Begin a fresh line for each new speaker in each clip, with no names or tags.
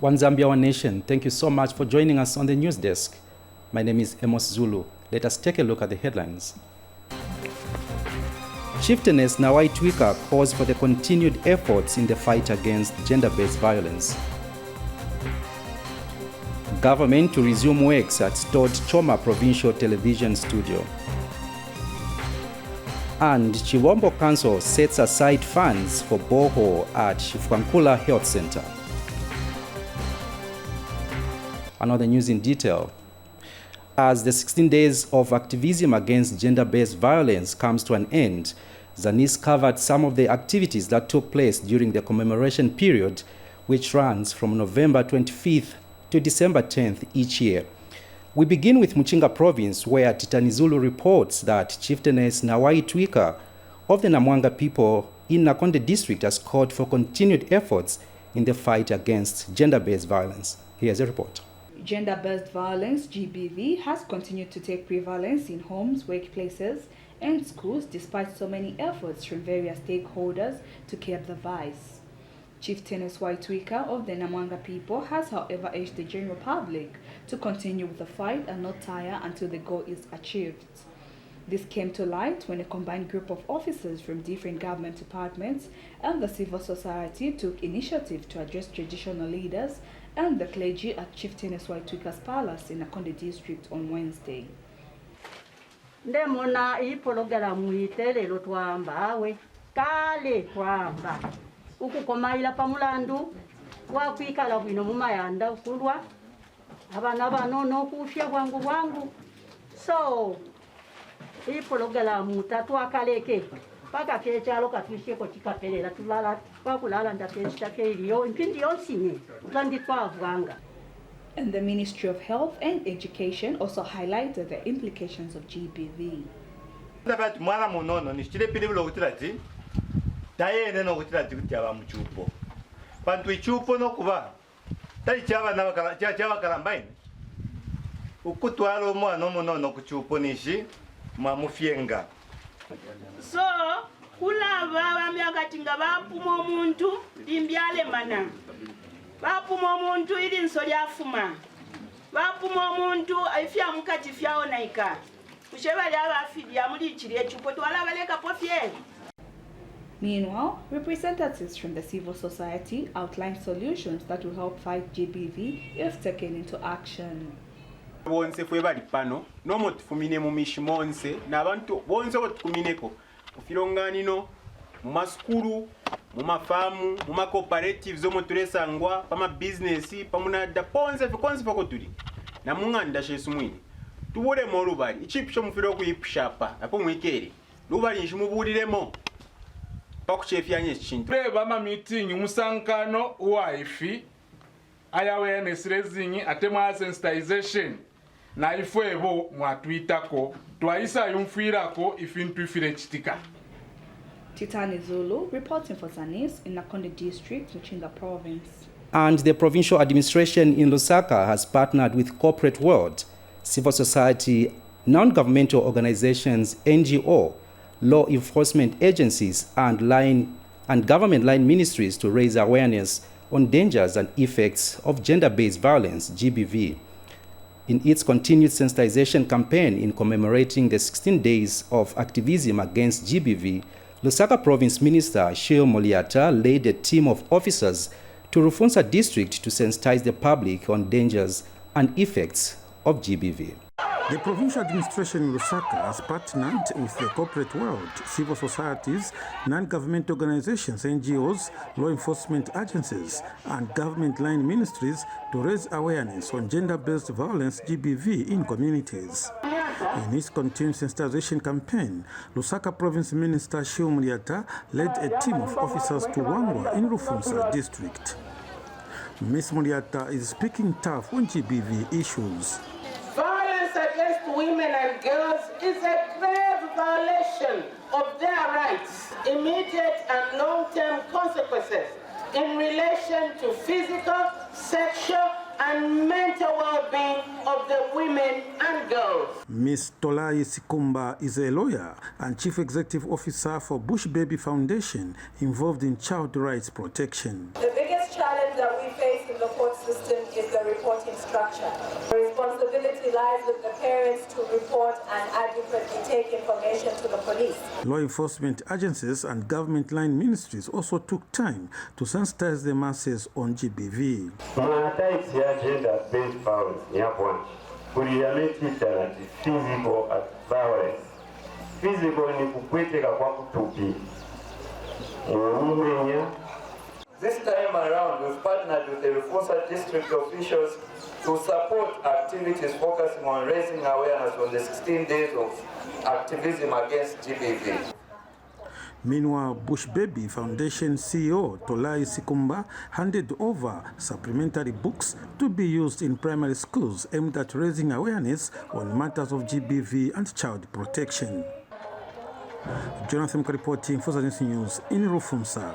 One Zambia, One Nation, thank you so much for joining us on the news desk. My name is Amos Zulu. Let us take a look at the headlines. Chieftainess Nawai Twika calls for the continued efforts in the fight against gender-based violence. Government to resume works at Stord Choma Provincial Television Studio. And Chiwombo Council sets aside funds for borehole at Shifwankula Health Center. Another news in detail. As the 16 days of activism against gender-based violence comes to an end, Zanis covered some of the activities that took place during the commemoration period, which runs from November 25th to December 10th each year. We begin with Muchinga Province, where Titanizulu reports that Chieftainess Nawai Twika of the Namwanga people in Nakonde district has called for continued efforts in the fight against gender-based violence. Here's a report.
Gender-based violence, GBV, has continued to take prevalence in homes, workplaces, and schools despite so many efforts from various stakeholders to curb the vice. Chieftainess Waitwika of the Namwanga people has, however, urged the general public to continue with the fight and not tire until the goal is achieved. This came to light when a combined group of officers from different government departments and the civil society took initiative to address traditional leaders and the clergy at Chieftainess Waitwika's palace in Nakonde district on Wednesday.
Ndemona ipologera muitelelo twambawe kale twamba ukukomaila pamulandu wakwikala bwino mumayanda ukulwa abana banono kufya bwangu so ipologera mutatu akaleke paka kechalo katwisheko chikapelela tulala kwakulala ndakeshake iliyo impindi yonsinye kandi twavwanga.
And the Ministry of Health and Education also highlighted the implications of GBV.
Mwana munono nishile pili bulo kutirati taye no kutirati kutyaba muchupo pantu ichupo no kuba tayi cyaba nabakala cyaba kalambaine ukutwalo mwana munono kuchupo nishi mamufyenga
so kulaba bamyakati nga bapuma omuntu limbyale mana bapuma omuntu ili nso lyafuma bapuma omuntu ifya mukati fyao naika kusheba lyabafidya muri kiri echupo twala baleka pofye.
Meanwhile, representatives from the civil society outlined solutions that will help fight GBV if taken into action.
Bonse fwe bali pano nomo tufumine mu mishimonse n'abantu bonse botukumineko ufilonganino mu maskulu mu mafamu mu ma cooperatives zo muturesangwa pama business pamuna da ponse fikonse foko tuli na munganda shesumwini tubure mo rubali ichipisho mufiro kuyipshapa apo mwikere rubali nshimubuliremo pakuchefyanye chintu
reba ma meeting musankano wifi aya awareness raising atemwa sensitization na ifwebo mwatwitako twaisa yumfirako ifintu ifire chitika.
Titani Zulu reporting for Zanis in Nakonde district, Muchinga Province.
And the provincial administration in Lusaka has partnered with corporate world, civil society, non-governmental organizations, NGO, law enforcement agencies, and government line ministries to raise awareness on dangers and effects of gender-based violence, GBV. In its continued sensitization campaign in commemorating the 16 days of activism against GBV, Lusaka Province Minister Shil Moliata led a team of officers to Rufunsa district to sensitize the public on dangers and effects of GBV.
The provincial administration in Lusaka has partnered with the corporate world, civil societies, non-government organizations, NGOs, law enforcement agencies, and government line ministries to raise awareness on gender-based violence, GBV, in communities. In his continued sensitization campaign, Lusaka Province Minister Shil Muliata led a team of officers to Wangwa in Rufunsa district. Ms. Muliata is speaking tough on GBV issues.
Violence against women and girls is a grave violation of their rights, immediate and long-term consequences in relation to physical, sexual, and mental well-being of the women and girls.
Ms. Tolai Sikumba is a lawyer and chief executive officer for Bush Baby Foundation involved in child rights protection.
The biggest challenge that we face in the court system infrastructure. The responsibility lies with the parents to report and adequately take information to the police.
Law enforcement agencies and government line ministries also took time to sensitize the masses on GBV.
Types ya gender-based violence physical violence. Physical ni kukweteka kwa kutupi. This time around, we've partnered with the Rufunsa district officials to support activities focusing on raising awareness on the 16 days of activism against GBV.
Meanwhile, Bush Baby Foundation CEO Tolai Sikumba handed over supplementary books to be used in primary schools aimed at raising awareness on matters of GBV and child protection. Jonathan reporting for Zanis News in Rufunsa.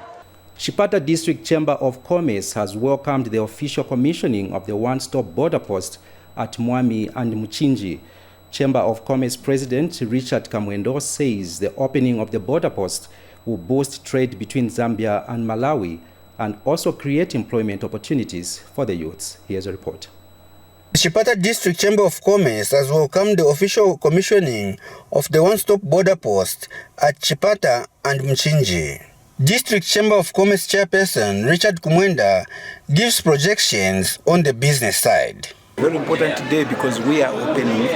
Chipata District Chamber of Commerce has welcomed the official commissioning of the one-stop border post at Mwami and Mchinji. Chamber of Commerce President Richard Kamwendo says the opening of the border post will boost trade between Zambia and Malawi and also create employment opportunities for the youths. Here's a report.
The Chipata District Chamber of Commerce has welcomed the official commissioning of the one-stop border post at Chipata and Mchinji. District Chamber of Commerce Chairperson Richard Kumwenda gives projections on the business side.
Very important today because we are opening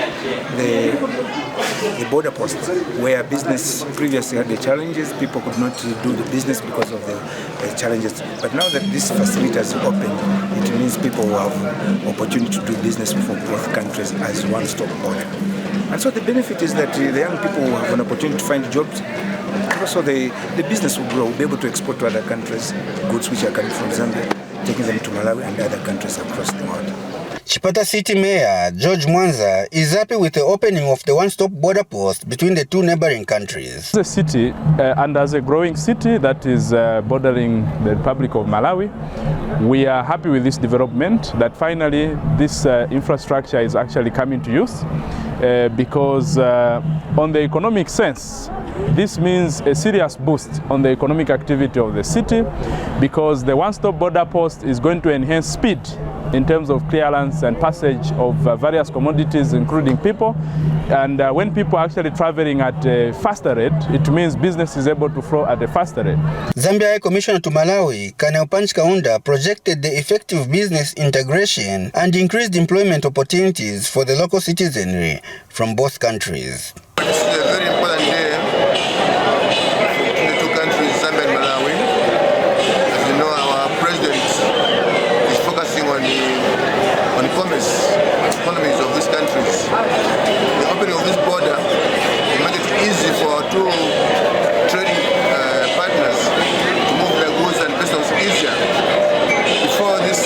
the border post where business previously had the challenges. People could not do the business because of the challenges. But now that this facility has opened, it means people will have opportunity to do business for both countries as one-stop border. And so the benefit is that the young people will have an opportunity to find jobs. And also the business will grow, will be able to export to other countries goods which are coming from Zambia, taking them to Malawi and other countries across the world.
Chipata City Mayor George Mwanza is happy with the opening of the one-stop border post between the two neighboring countries.
The city, and as a growing city that is bordering the Republic of Malawi, we are happy with this development, that finally this infrastructure is actually coming to use because on the economic sense, this means a serious boost on the economic activity of the city because the one-stop border post is going to enhance speed in terms of clearance and passage of various commodities, including people. And when people are actually traveling at a faster rate, it means business is able to flow at a faster rate.
Zambia High Commissioner to Malawi, Kanel Punch Kaunda, projected the effective business integration and increased employment opportunities for the local citizenry from both countries.
This is a very important day to the two countries, Zambia and Malawi. As you know, our president is focusing on commerce, economies of these countries. The opening of this border will make it easy for our two trading partners to move their goods and persons easier. Before this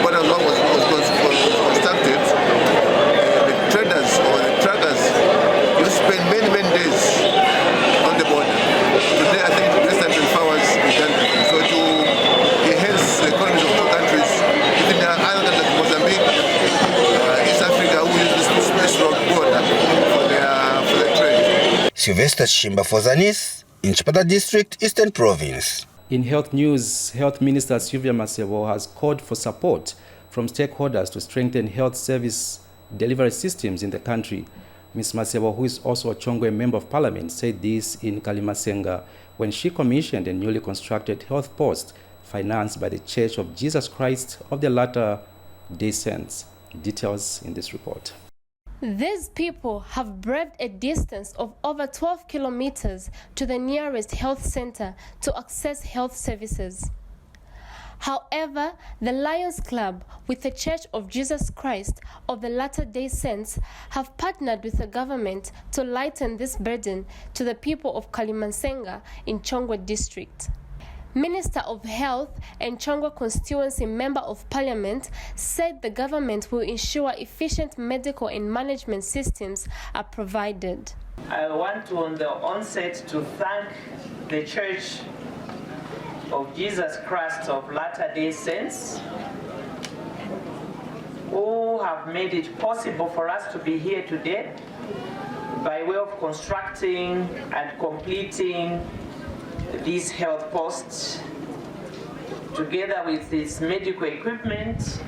border was constructed, the traders or the truckers used to spend many days on the border. Today, I think in less than 24 hours we done it. So to enhance the economies of two countries, even other than Mozambique, East Africa, who use this space road border for their trade.
Sylvester Shimba for Zanis, in Chipata District, Eastern Province.
In health news, Health Minister Sylvia Masebo has called for support from stakeholders to strengthen health service delivery systems in the country. Ms. Masebo, who is also a Chongwe Member of Parliament, said this in Kalimasenga when she commissioned a newly constructed health post financed by the Church of Jesus Christ of the Latter-day Saints. Details in this report.
These people have braved a distance of over 12 kilometers to the nearest health center to access health services. However, the Lions Club with the Church of Jesus Christ of the Latter-day Saints have partnered with the government to lighten this burden to the people of Kalimansenga in Chongwe District. Minister of Health and Chongwe Constituency Member of Parliament said the government will ensure efficient medical and management systems are provided.
I want to, on the onset, to thank the Church of Jesus Christ of Latter-day Saints, who have made it possible for us to be here today by way of constructing and completing these health posts, together with its medical equipment,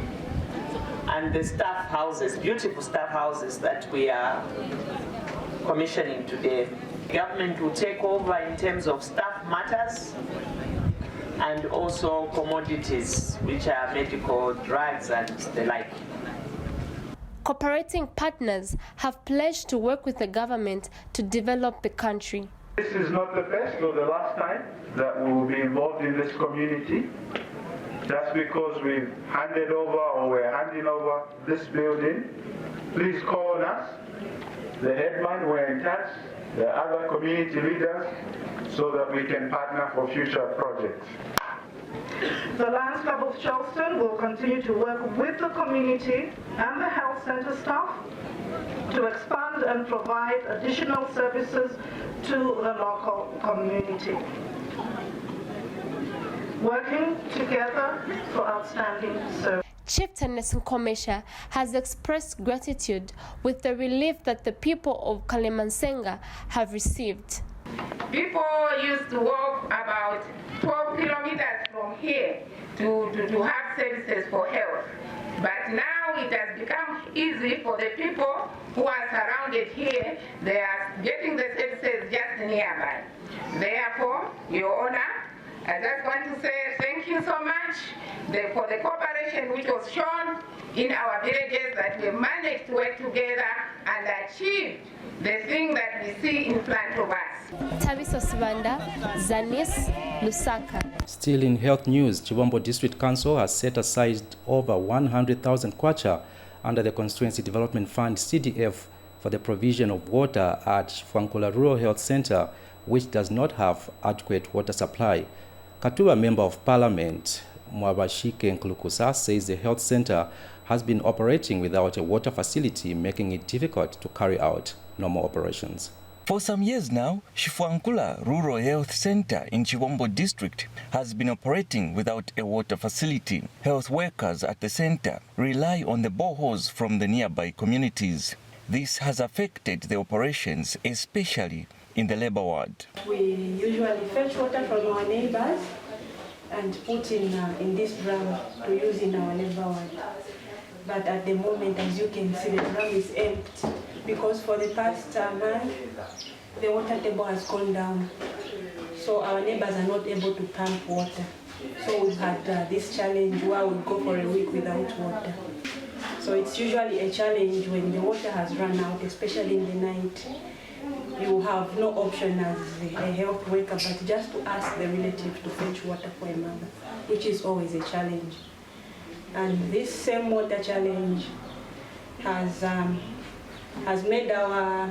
and the staff houses, beautiful staff houses that we are commissioning today. Government will take over in terms of staff matters and also commodities, which are medical drugs and the like.
Cooperating partners have pledged to work with the government to develop the country.
This is not the first or the last time that we will be involved in this community. That's because we've handed over or we're handing over this building. Please call on us. The headman, we're in touch, the other community leaders, so that we can partner for future projects.
The Lions Club of Charleston will continue to work with the community and the health center staff to expand and provide additional services to the local community. Working together for outstanding service.
Chieftainess Nkomesha has expressed gratitude with the relief that the people of Kalemansenga have received.
People used to walk about 12 kilometers from here to have services for health. But now it has become easy for the people who are surrounded here. They are getting the services just nearby. Therefore, Your Honor, I just want to say thank you so much for the cooperation which was shown in our villages, that we managed to work together and achieve the thing that we see in front of us.
Tabiso Sibanda, Zanis, Lusaka.
Still in health news, Chibombo District Council has set aside over 100,000 kwacha under the Constituency Development Fund CDF for the provision of water at Shifwankula Rural Health Center, which does not have adequate water supply. Katuba Member of Parliament Mwabashike Nkulukusa says the health center has been operating without a water facility, making it difficult to carry out normal operations.
For some years now, Shifwankula Rural Health Center in Chibombo District has been operating without a water facility. Health workers at the center rely on the boreholes from the nearby communities. This has affected the operations, especially in the labor ward.
We usually fetch water from our neighbors and put in this drum to use in our labor ward. But at the moment, as you can see, the drum is empty because for the past month, the water table has gone down. So our neighbors are not able to pump water. So we've had this challenge where we go for a week without water. So it's usually a challenge when the water has run out, especially in the night. You have no option as a health worker but just to ask the relative to fetch water for a mother, which is always a challenge. And this same water challenge has made our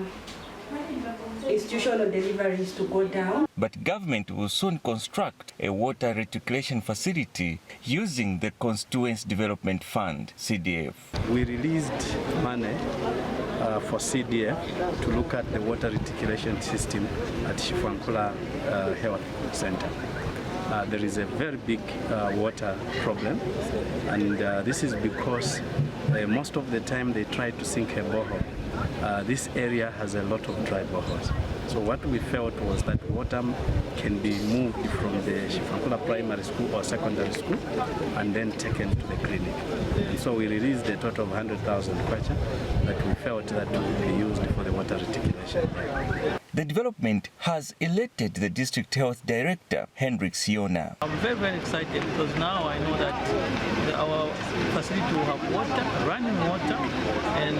institutional deliveries to go down.
But government will soon construct a water reticulation facility using the Constituency Development Fund, CDF.
We released money for CDF to look at the water reticulation system at Shifwankula Health Center. There is a very big water problem, and this is because most of the time they try to sink a borehole. This area has a lot of dry boreholes. So what we felt was that water can be moved from the Shifwankula Primary School or Secondary School and then taken to the clinic. And so we released a total of 100,000 kwacha that we felt that would be used for the water reticulation.
The development has elected the District Health Director, Hendrik Siona.
I'm very, very excited because now I know that our facility will have water, running water, and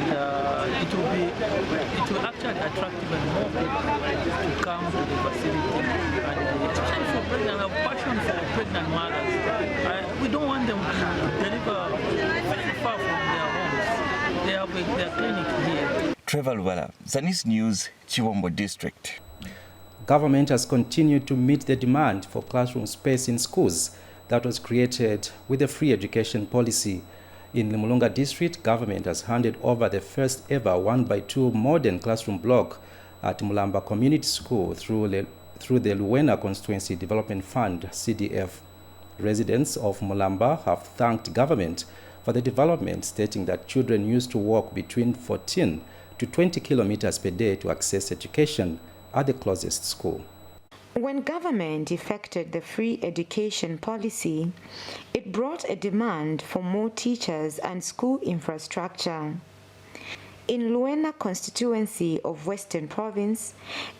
it will actually attract even more people to come to the facility. And especially for pregnant, I have passion for pregnant mothers. We don't want them to deliver very far from their homes. They have their clinic here.
Trevor Luwala, Zanis News, Chibombo District.
Government has continued to meet the demand for classroom space in schools that was created with the free education policy. In the Mulunga District, government has handed over the first ever 1x2 modern classroom block at Mulamba Community School through the Luwena Constituency Development Fund, CDF. Residents of Mulamba have thanked government for the development, stating that children used to walk between 14 to 20 kilometers per day to access education at the closest school.
When government effected the free education policy, it brought a demand for more teachers and school infrastructure. In Luena constituency of Western Province,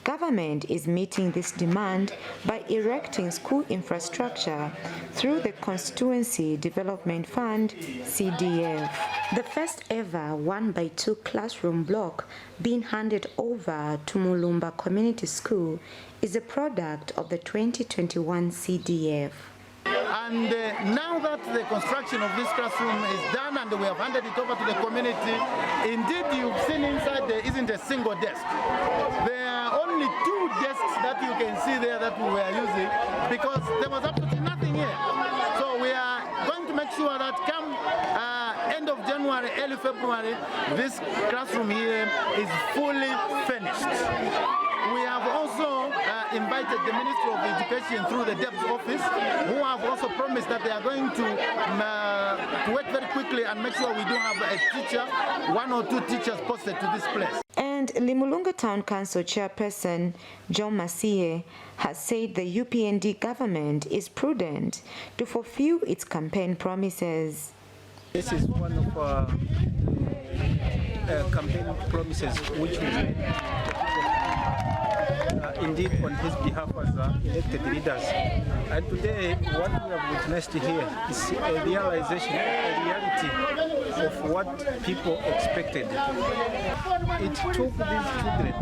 government is meeting this demand by erecting school infrastructure through the Constituency Development Fund, CDF. The first ever 1x2 classroom block being handed over to Mulumba Community School is a product of the 2021 CDF.
And now that the construction of this classroom is done and we have handed it over to the community, indeed you've seen inside there isn't a single desk. There are only 2 desks that you can see there that we were using because there was absolutely nothing here. So we are going to make sure that come end of January, early February, this classroom here is fully finished. We have also invited the Ministry of Education through the DEP's office, who have also promised that they are going to work very quickly and make sure we do have a teacher, 1 or 2 teachers posted to this place.
And Limulunga Town Council Chairperson John Masie has said the UPND government is prudent to fulfill its campaign promises.
This is one of our campaign promises which we made indeed on his behalf as elected leaders. And today what we have witnessed here is a realization, a reality of what people expected. It took these children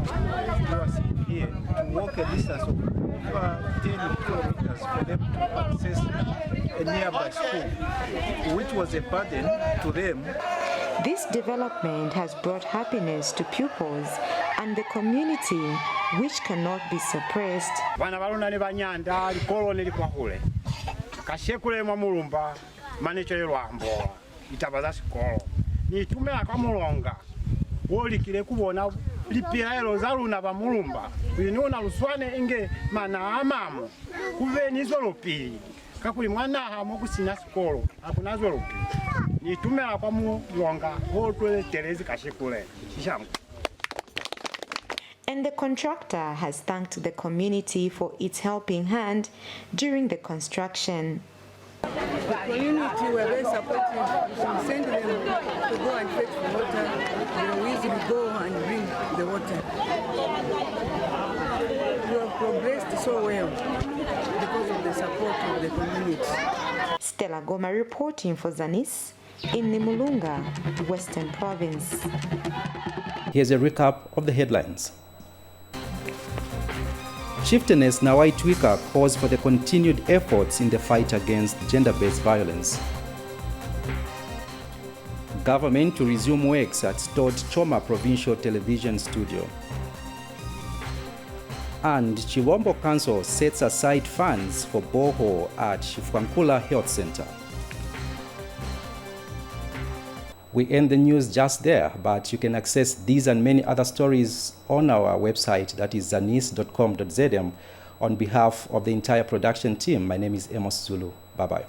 who are sitting here to walk a distance of over 10 kilometers for them to access a nearby school, which was a burden to them.
This development has brought happiness to pupils and the community, which cannot be suppressed.
Vana varona ne vanyanda likolo ne likwahule kashekule mwa mulumba manecho lwambo itabaza sikolo ni tumela kwa mulonga wolikile kubona lipira elo zaluna ba mulumba kuinona luswane inge mana amamo kuve nizo lupili kakuli mwana hamo kusina sikolo akunazo lupili ni tumela kwa mulonga wotwele terezi kashekule shishamu.
And the contractor has thanked the community for its helping hand during the construction.
The community were very supportive. We sent them to go and fetch the water. They will easily go and bring the water. We have progressed so well because of the support of the community.
Stella Goma reporting for Zanis in Nimulunga, Western Province.
Here's a recap of the headlines. Chieftainess Nawai Twika calls for the continued efforts in the fight against gender-based violence. Government to resume works at Stord Choma Provincial Television Studio. And Chiwombo Council sets aside funds for borehole at Shifwankula Health Center. We end the news just there, but you can access these and many other stories on our website, that is zanis.com.zm. On behalf of the entire production team, my name is Amos Zulu. Bye-bye.